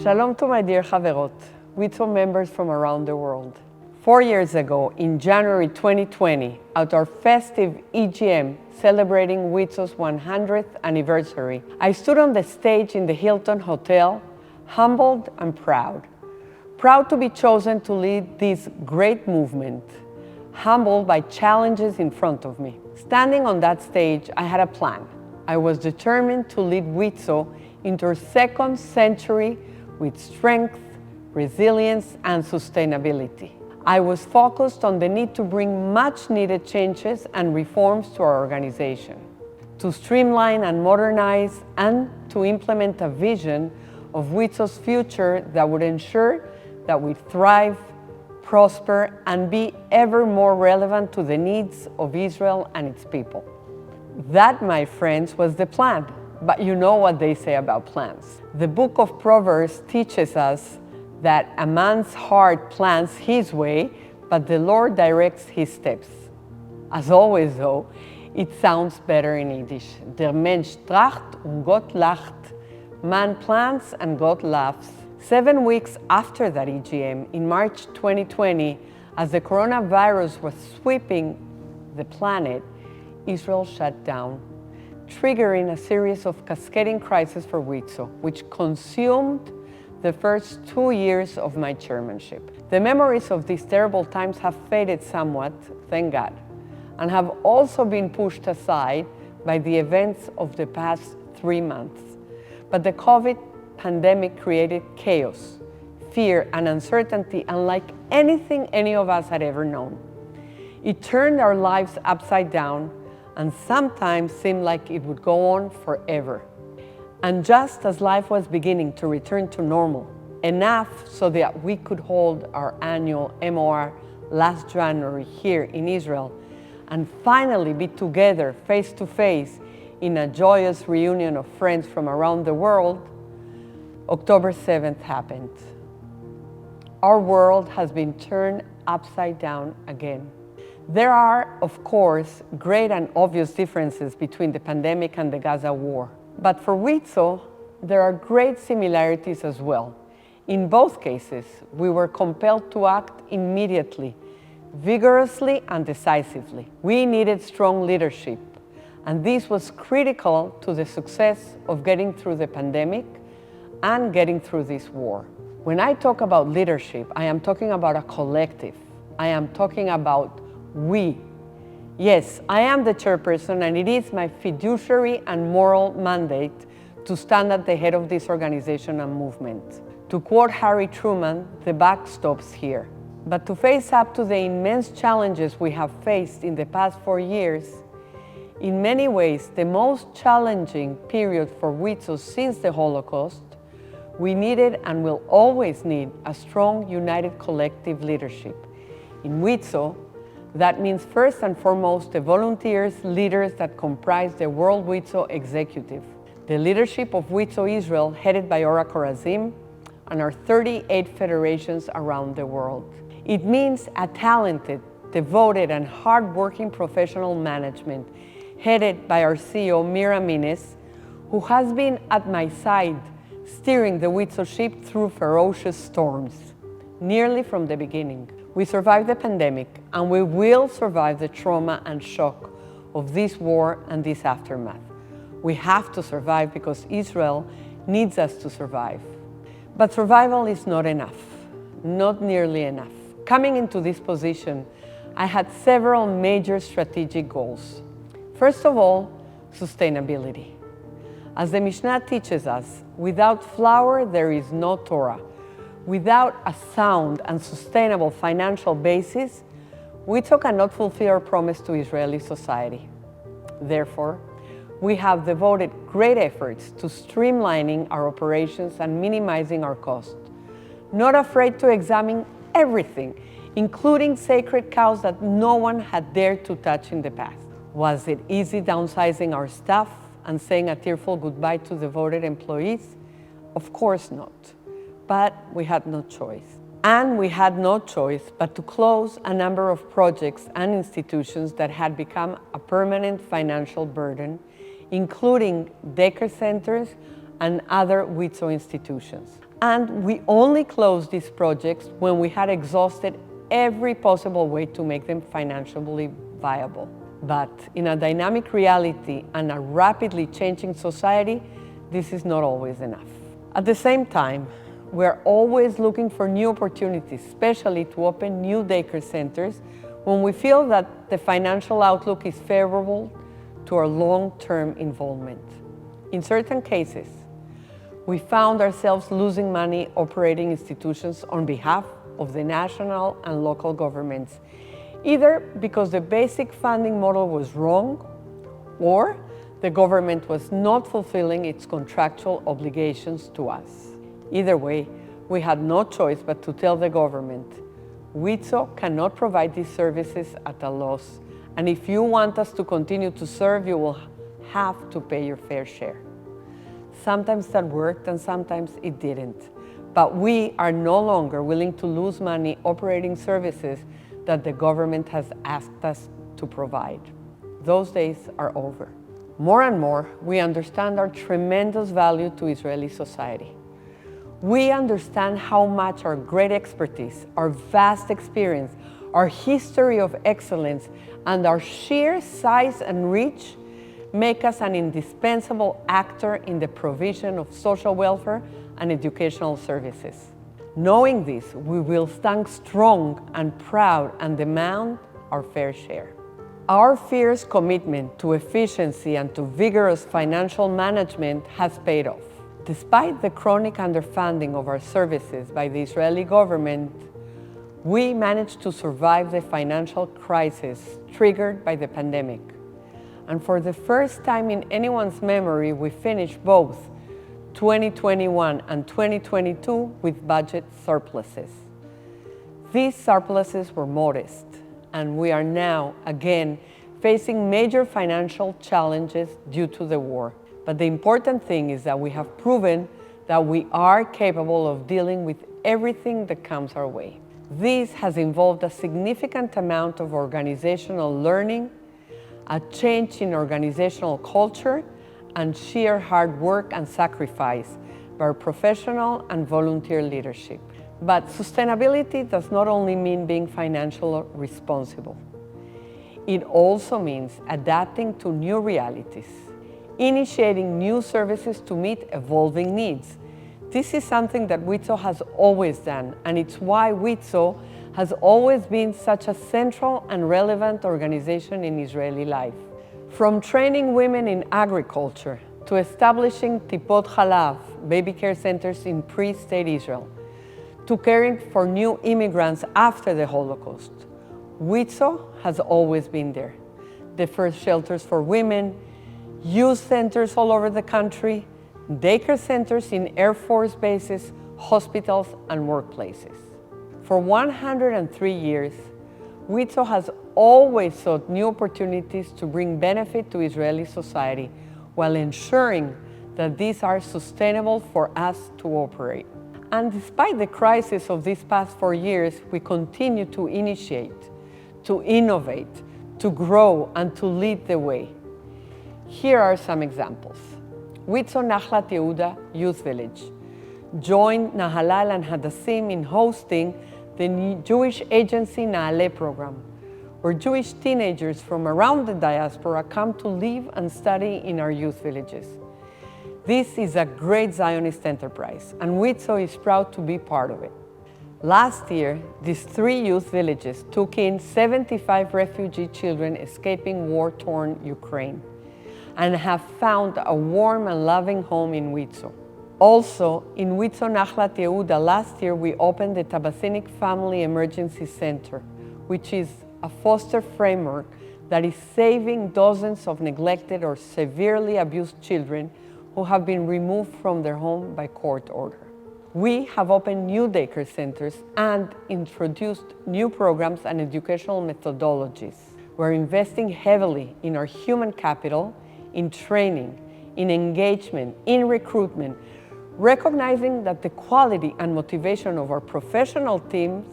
Shalom to my dear Chaverot, Wizo members from around the world. 4 years ago, in January 2020, at our festive EGM celebrating Wizo's 100th anniversary, I stood on the stage in the Hilton Hotel, humbled and proud. Proud to be chosen to lead this great movement, humbled by challenges in front of me. Standing on that stage, I had a plan. I was determined to lead Wizo into our second century with strength, resilience, and sustainability. I was focused on the need to bring much needed changes and reforms to our organization, to streamline and modernize, and to implement a vision of Wizo's future that would ensure that we thrive, prosper, and be ever more relevant to the needs of Israel and its people. That, my friends, was the plan. But you know what they say about plans. The book of Proverbs teaches us that a man's heart plans his way, but the Lord directs his steps. As always, though, it sounds better in Yiddish. Der Mensch tracht und Gott lacht. Man plans and God laughs. 7 weeks after that EGM, in March 2020, as the coronavirus was sweeping the planet, Israel shut down, triggering a series of cascading crises for Wizo, which consumed the first 2 years of my chairmanship. The memories of these terrible times have faded somewhat, thank God, and have also been pushed aside by the events of the past 3 months. But the COVID pandemic created chaos, fear, and uncertainty unlike anything any of us had ever known. It turned our lives upside down and sometimes seemed like it would go on forever. And just as life was beginning to return to normal, enough so that we could hold our annual MOR last January here in Israel and finally be together face to face in a joyous reunion of friends from around the world, October 7th happened. Our world has been turned upside down again. There are, of course, great and obvious differences between the pandemic and the Gaza war. But for Wizo, there are great similarities as well. In both cases, we were compelled to act immediately, vigorously and decisively. We needed strong leadership, and this was critical to the success of getting through the pandemic and getting through this war. When I talk about leadership, I am talking about a collective. I am talking about we. Yes, I am the chairperson, and it is my fiduciary and moral mandate to stand at the head of this organization and movement. To quote Harry Truman, the buck stops here. But to face up to the immense challenges we have faced in the past 4 years, in many ways the most challenging period for Wizo since the Holocaust, we needed and will always need a strong, united collective leadership. In Wizo, that means first and foremost the volunteers, leaders that comprise the World Wizo Executive, the leadership of Wizo Israel headed by Ora Korazim, and our 38 federations around the world. It means a talented, devoted, and hard-working professional management headed by our CEO Mira Mines, who has been at my side steering the Wizo ship through ferocious storms, nearly from the beginning. We survived the pandemic, and we will survive the trauma and shock of this war and this aftermath. We have to survive because Israel needs us to survive. But survival is not enough, not nearly enough. Coming into this position, I had several major strategic goals. First of all, sustainability. As the Mishnah teaches us, without flour there is no Torah. Without a sound and sustainable financial basis, Wizo cannot fulfill our promise to Israeli society. Therefore, we have devoted great efforts to streamlining our operations and minimizing our costs, not afraid to examine everything, including sacred cows that no one had dared to touch in the past. Was it easy downsizing our staff and saying a tearful goodbye to devoted employees? Of course not. But we had no choice. And we had no choice but to close a number of projects and institutions that had become a permanent financial burden, including daycare centers and other Wizo institutions. And we only closed these projects when we had exhausted every possible way to make them financially viable. But in a dynamic reality and a rapidly changing society, this is not always enough. At the same time, we're always looking for new opportunities, especially to open new daycare centers when we feel that the financial outlook is favorable to our long-term involvement. In certain cases, we found ourselves losing money operating institutions on behalf of the national and local governments, either because the basic funding model was wrong or the government was not fulfilling its contractual obligations to us. Either way, we had no choice but to tell the government, Wizo cannot provide these services at a loss, and if you want us to continue to serve, you will have to pay your fair share. Sometimes that worked and sometimes it didn't, but we are no longer willing to lose money operating services that the government has asked us to provide. Those days are over. More and more, we understand our tremendous value to Israeli society. We understand how much our great expertise, our vast experience, our history of excellence, and our sheer size and reach make us an indispensable actor in the provision of social welfare and educational services. Knowing this, we will stand strong and proud and demand our fair share. Our fierce commitment to efficiency and to vigorous financial management has paid off. Despite the chronic underfunding of our services by the Israeli government, we managed to survive the financial crisis triggered by the pandemic. And for the first time in anyone's memory, we finished both 2021 and 2022 with budget surpluses. These surpluses were modest, and we are now, again, facing major financial challenges due to the war. But the important thing is that we have proven that we are capable of dealing with everything that comes our way. This has involved a significant amount of organizational learning, a change in organizational culture, and sheer hard work and sacrifice by our professional and volunteer leadership. But sustainability does not only mean being financially responsible. It also means adapting to new realities, initiating new services to meet evolving needs. This is something that Wizo has always done, and it's why Wizo has always been such a central and relevant organization in Israeli life. From training women in agriculture to establishing Tipot Halav, baby care centers in pre-state Israel, to caring for new immigrants after the Holocaust, Wizo has always been there. The first shelters for women, youth centers all over the country, daycare centers in Air Force bases, hospitals, and workplaces. For 103 years, Wizo has always sought new opportunities to bring benefit to Israeli society while ensuring that these are sustainable for us to operate. And despite the crisis of these past 4 years, we continue to initiate, to innovate, to grow, and to lead the way. Here are some examples. Wizo Nachlat Yehuda Youth Village joined Nahalal and Hadassim in hosting the Jewish agency Naale program, where Jewish teenagers from around the diaspora come to live and study in our youth villages. This is a great Zionist enterprise, and Wizo is proud to be part of it. Last year, these 3 youth villages took in 75 refugee children escaping war-torn Ukraine and have found a warm and loving home in Wizo. Also, in Wizo Nachlat Yehuda, last year we opened the Tabasinik Family Emergency Center, which is a foster framework that is saving dozens of neglected or severely abused children who have been removed from their home by court order. We have opened new daycare centers and introduced new programs and educational methodologies. We're investing heavily in our human capital, in training, in engagement, in recruitment, recognizing that the quality and motivation of our professional teams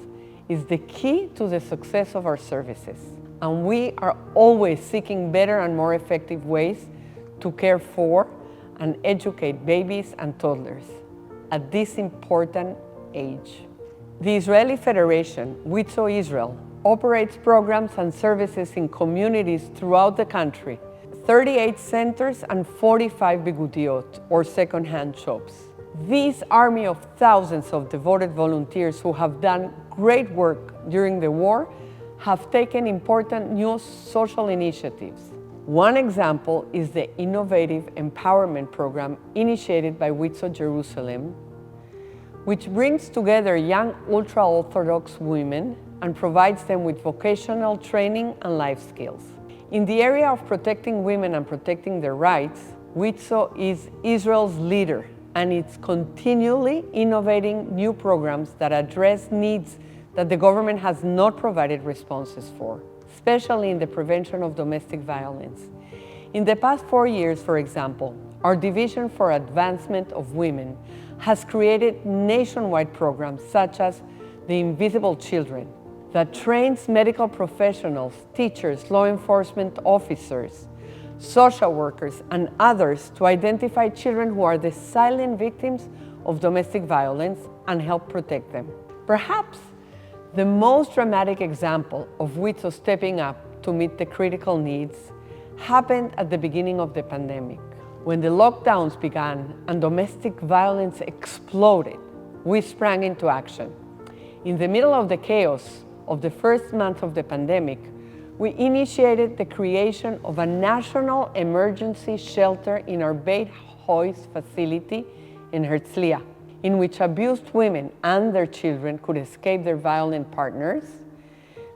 is the key to the success of our services. And we are always seeking better and more effective ways to care for and educate babies and toddlers at this important age. The Israeli Federation, Wizo Israel, operates programs and services in communities throughout the country, 38 centers and 45 bigudiot, or second-hand shops. This army of thousands of devoted volunteers who have done great work during the war have taken important new social initiatives. One example is the innovative empowerment program initiated by Wizo Jerusalem, which brings together young ultra-Orthodox women and provides them with vocational training and life skills. In the area of protecting women and protecting their rights, Wizo is Israel's leader, and it's continually innovating new programs that address needs that the government has not provided responses for, especially in the prevention of domestic violence. In the past 4 years, for example, our Division for Advancement of Women has created nationwide programs such as the Invisible Children that trains medical professionals, teachers, law enforcement officers, social workers, and others to identify children who are the silent victims of domestic violence and help protect them. Perhaps the most dramatic example of Wizo stepping up to meet the critical needs happened at the beginning of the pandemic. When the lockdowns began and domestic violence exploded, we sprang into action. In the middle of the chaos of the first month of the pandemic, we initiated the creation of a national emergency shelter in our Beit Hois facility in Herzliya, in which abused women and their children could escape their violent partners,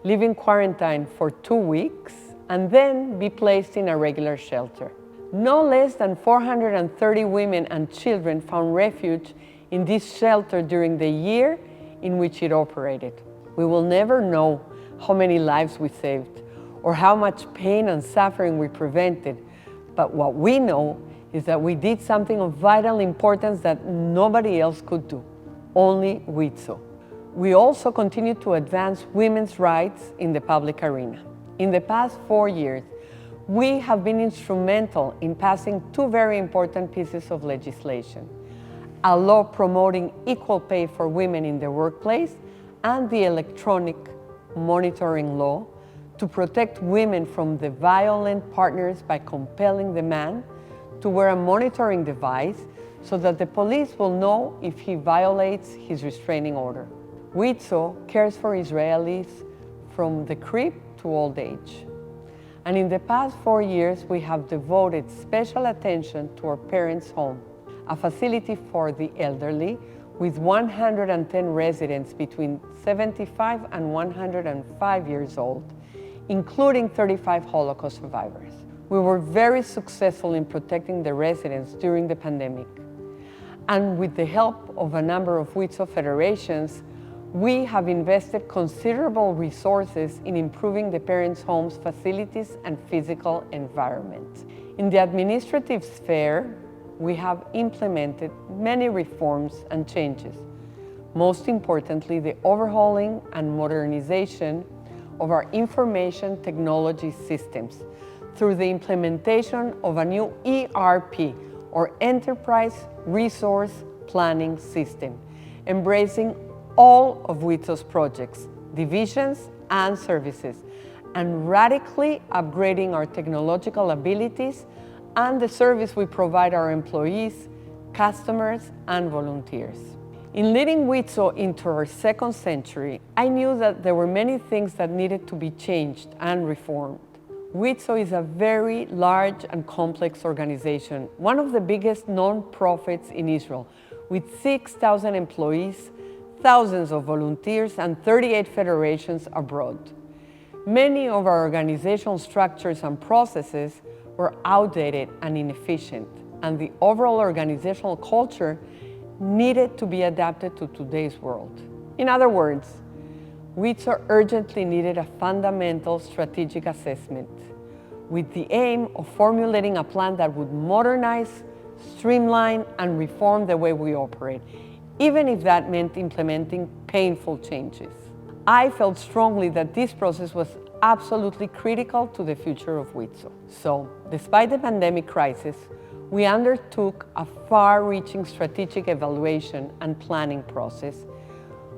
live in quarantine for 2 weeks, and then be placed in a regular shelter. No less than 430 women and children found refuge in this shelter during the year in which it operated. We will never know how many lives we saved or how much pain and suffering we prevented, but what we know is that we did something of vital importance that nobody else could do, only Wizo. We also continue to advance women's rights in the public arena. In the past 4 years, we have been instrumental in passing 2 very important pieces of legislation: a law promoting equal pay for women in the workplace and the electronic monitoring law to protect women from the violent partners by compelling the man to wear a monitoring device so that the police will know if he violates his restraining order. Wizo cares for Israelis from the crib to old age. And in the past 4 years, we have devoted special attention to our parents' home, a facility for the elderly with 110 residents between 75 and 105 years old, including 35 Holocaust survivors. We were very successful in protecting the residents during the pandemic. And with the help of a number of Wizo federations, we have invested considerable resources in improving the parents' homes' facilities and physical environment. In the administrative sphere, we have implemented many reforms and changes. Most importantly, the overhauling and modernization of our information technology systems through the implementation of a new ERP, or Enterprise Resource Planning System, embracing all of Wizo's projects, divisions, and services, and radically upgrading our technological abilities and the service we provide our employees, customers, and volunteers. In leading Wizo into our second century, I knew that there were many things that needed to be changed and reformed. Wizo is a very large and complex organization, one of the biggest non-profits in Israel, with 6,000 employees, thousands of volunteers, and 38 federations abroad. Many of our organizational structures and processes were outdated and inefficient, and the overall organizational culture needed to be adapted to today's world. In other words, Wizo urgently needed a fundamental strategic assessment with the aim of formulating a plan that would modernize, streamline, and reform the way we operate, even if that meant implementing painful changes. I felt strongly that this process was absolutely critical to the future of Wizo. So, despite the pandemic crisis, we undertook a far-reaching strategic evaluation and planning process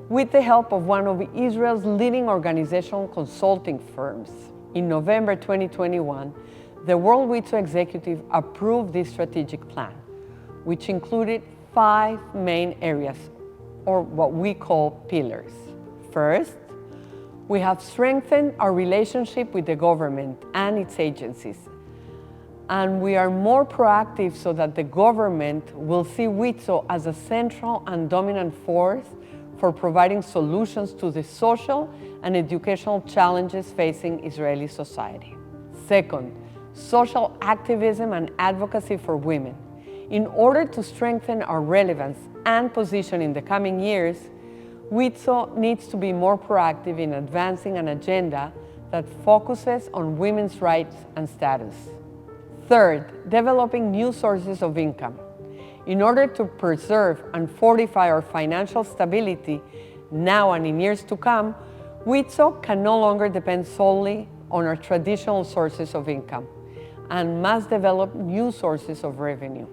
with the help of one of Israel's leading organizational consulting firms. In November 2021, the World Wizo Executive approved this strategic plan, which included 5 main areas, or what we call pillars. First, we have strengthened our relationship with the government and its agencies, and we are more proactive so that the government will see Wizo as a central and dominant force for providing solutions to the social and educational challenges facing Israeli society. Second, social activism and advocacy for women. In order to strengthen our relevance and position in the coming years, Wizo needs to be more proactive in advancing an agenda that focuses on women's rights and status. Third, developing new sources of income. In order to preserve and fortify our financial stability now and in years to come, Wizo can no longer depend solely on our traditional sources of income and must develop new sources of revenue.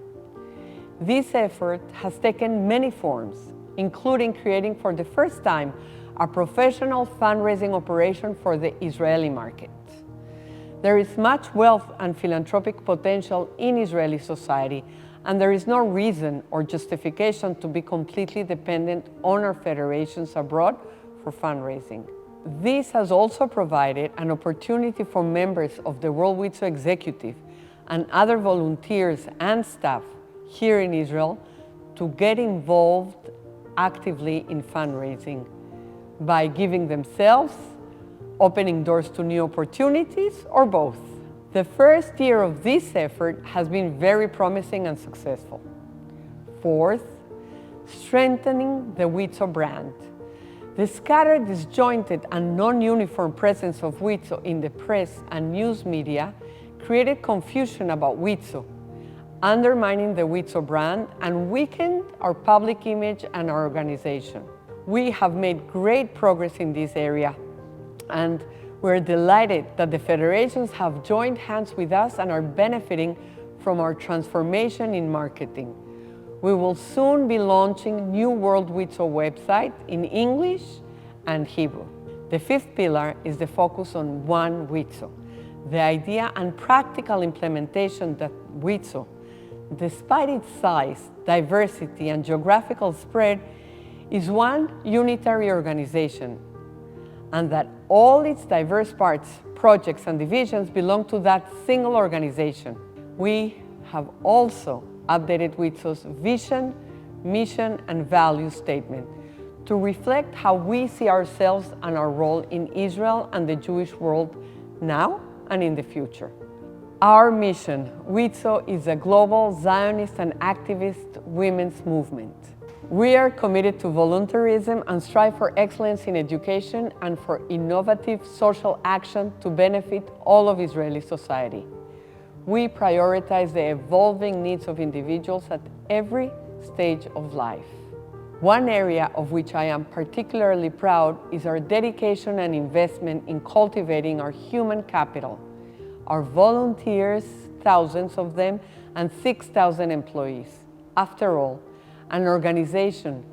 This effort has taken many forms, including creating for the first time a professional fundraising operation for the Israeli market. There is much wealth and philanthropic potential in Israeli society, and there is no reason or justification to be completely dependent on our federations abroad for fundraising. This has also provided an opportunity for members of the World Wizo Executive and other volunteers and staff here in Israel to get involved actively in fundraising by giving themselves, opening doors to new opportunities, or both. The first year of this effort has been very promising and successful. Fourth, strengthening the Wizo brand. The scattered, disjointed, and non-uniform presence of Wizo in the press and news media created confusion about Wizo, undermining the Wizo brand and weakened our public image and our organization. We have made great progress in this area, and we're delighted that the federations have joined hands with us and are benefiting from our transformation in marketing. We will soon be launching new World Wizo website in English and Hebrew. The fifth pillar is the focus on One Wizo, the idea and practical implementation that Wizo, despite its size, diversity, and geographical spread, is one unitary organization, and that all its diverse parts, projects, and divisions belong to that single organization. We have also updated Wizo's vision, mission, and value statement to reflect how we see ourselves and our role in Israel and the Jewish world now and in the future. Our mission, Wizo, is a global Zionist and activist women's movement. We are committed to voluntarism and strive for excellence in education and for innovative social action to benefit all of Israeli society. We prioritize the evolving needs of individuals at every stage of life. One area of which I am particularly proud is our dedication and investment in cultivating our human capital, our volunteers, thousands of them, and 6,000 employees. After all, an organization,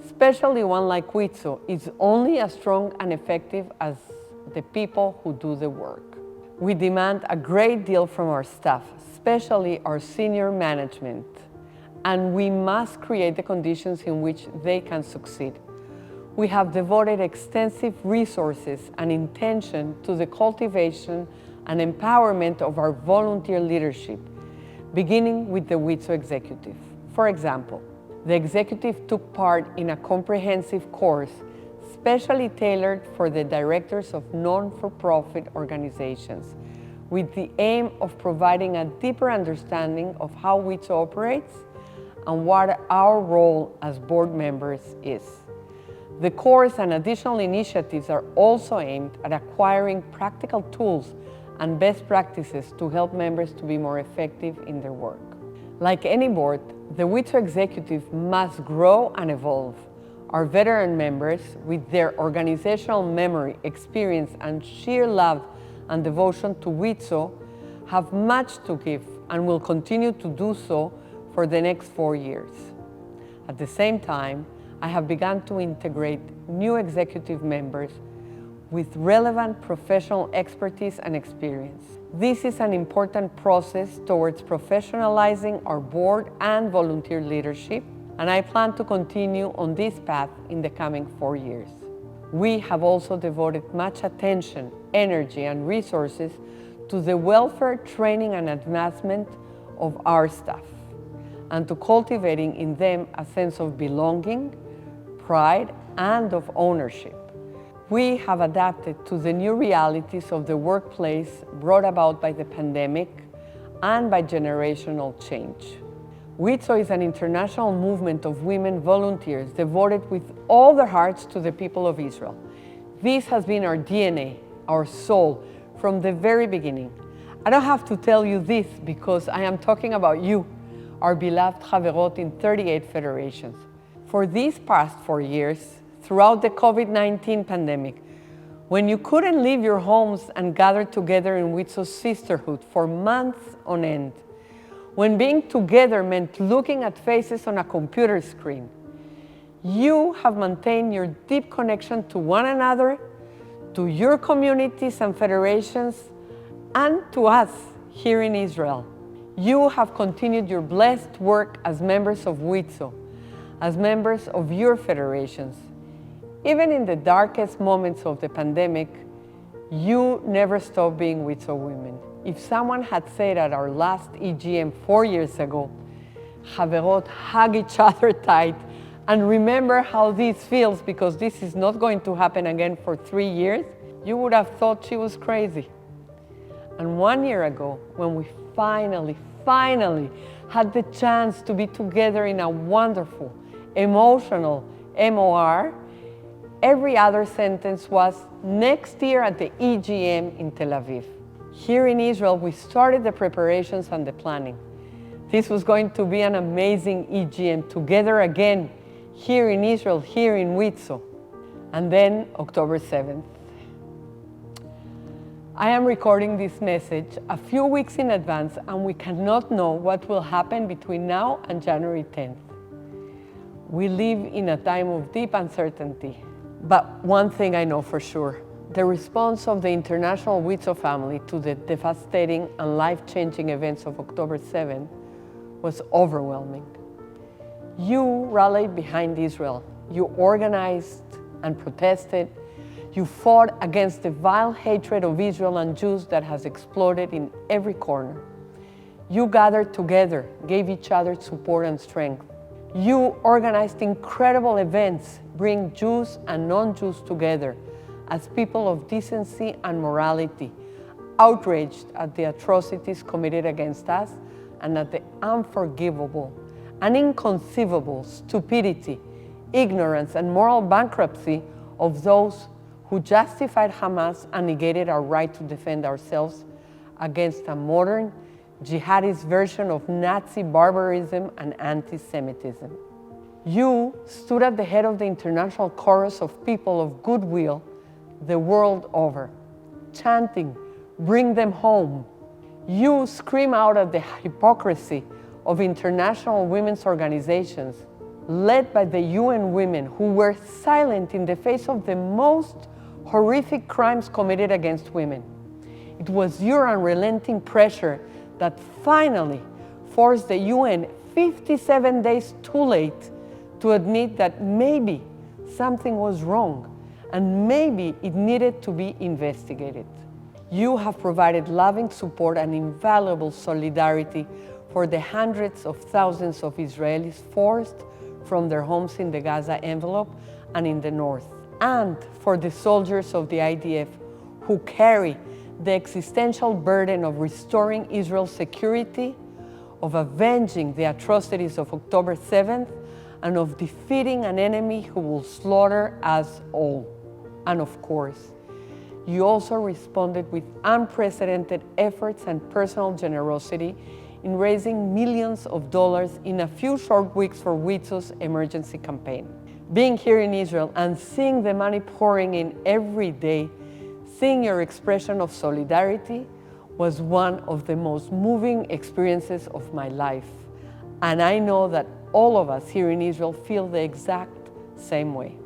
especially one like Wizo, is only as strong and effective as the people who do the work. We demand a great deal from our staff, especially our senior management, and we must create the conditions in which they can succeed. We have devoted extensive resources and intention to the cultivation and empowerment of our volunteer leadership, beginning with the Wizo Executive. For example, the executive took part in a comprehensive course specially tailored for the directors of non-for-profit organizations, with the aim of providing a deeper understanding of how Wizo operates and what our role as board members is. The course and additional initiatives are also aimed at acquiring practical tools and best practices to help members to be more effective in their work. Like any board, the Wizo executive must grow and evolve. Our veteran members, with their organizational memory, experience, and sheer love and devotion to Wizo, have much to give and will continue to do so for the next 4 years. At the same time, I have begun to integrate new executive members with relevant professional expertise and experience. This is an important process towards professionalizing our board and volunteer leadership, and I plan to continue on this path in the coming 4 years. We have also devoted much attention, energy, and resources to the welfare, training, and advancement of our staff, and to cultivating in them a sense of belonging, pride, and of ownership. We have adapted to the new realities of the workplace brought about by the pandemic and by generational change. Wizo is an international movement of women volunteers devoted with all their hearts to the people of Israel. This has been our DNA, our soul, from the very beginning. I don't have to tell you this because I am talking about you, our beloved Chaverot in 38 federations. For these past 4 years, throughout the COVID-19 pandemic, when you couldn't leave your homes and gather together in Wizo's sisterhood for months on end, when being together meant looking at faces on a computer screen, you have maintained your deep connection to one another, to your communities and federations, and to us here in Israel. You have continued your blessed work as members of Wizo, as members of your federations. Even in the darkest moments of the pandemic, you never stopped being Wizo women. If someone had said at our last EGM 4 years ago, Chaverot, hug each other tight and remember how this feels because this is not going to happen again for 3 years, you would have thought she was crazy. And 1 year ago, when we finally had the chance to be together in a wonderful, emotional MOR, every other sentence was next year at the EGM in Tel Aviv. Here in Israel, we started the preparations and the planning. This was going to be an amazing EGM together again, here in Israel, here in Wizo. And then October 7th. I am recording this message a few weeks in advance, and we cannot know what will happen between now and January 10th. We live in a time of deep uncertainty. But one thing I know for sure, the response of the international Wizo family to the devastating and life-changing events of October 7 was overwhelming. You rallied behind Israel. You organized and protested. You fought against the vile hatred of Israel and Jews that has exploded in every corner. You gathered together, gave each other support and strength. You organized incredible events, bring Jews and non-Jews together as people of decency and morality, outraged at the atrocities committed against us and at the unforgivable and inconceivable stupidity, ignorance, and moral bankruptcy of those who justified Hamas and negated our right to defend ourselves against a modern, jihadist version of Nazi barbarism and anti-Semitism. You stood at the head of the international chorus of people of goodwill the world over, chanting, "Bring them home." You scream out at the hypocrisy of international women's organizations led by the UN women who were silent in the face of the most horrific crimes committed against women. It was your unrelenting pressure that finally forced the UN 57 days too late to admit that maybe something was wrong and maybe it needed to be investigated. You have provided loving support and invaluable solidarity for the hundreds of thousands of Israelis forced from their homes in the Gaza envelope and in the north, and for the soldiers of the IDF who carry the existential burden of restoring Israel's security, of avenging the atrocities of October 7th, and of defeating an enemy who will slaughter us all. And of course, you also responded with unprecedented efforts and personal generosity in raising millions of dollars in a few short weeks for Wizo's emergency campaign. Being here in Israel and seeing the money pouring in every day, seeing your expression of solidarity was one of the most moving experiences of my life. And I know that all of us here in Israel feel the exact same way.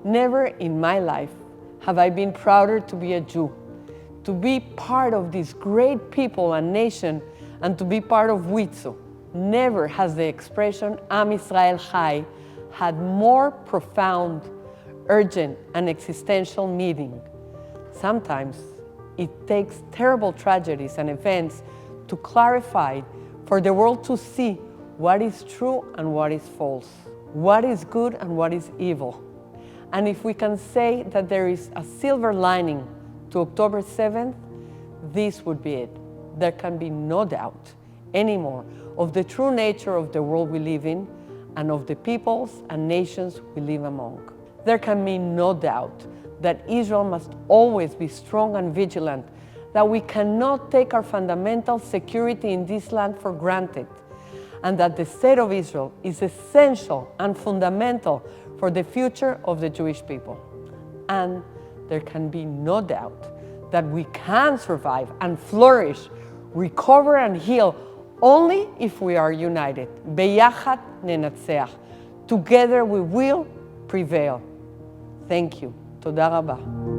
Never in my life have I been prouder to be a Jew, to be part of this great people and nation, and to be part of Wizo. Never has the expression Am Israel Chai had more profound, urgent, and existential meaning. Sometimes it takes terrible tragedies and events to clarify for the world to see what is true and what is false, what is good and what is evil. And if we can say that there is a silver lining to October 7th, this would be it. There can be no doubt anymore of the true nature of the world we live in and of the peoples and nations we live among. There can be no doubt that Israel must always be strong and vigilant, that we cannot take our fundamental security in this land for granted, and that the state of Israel is essential and fundamental for the future of the Jewish people. And there can be no doubt that we can survive and flourish, recover and heal only if we are united. Beyachad nenatzeach. Together we will prevail. Thank you. Toda rabah.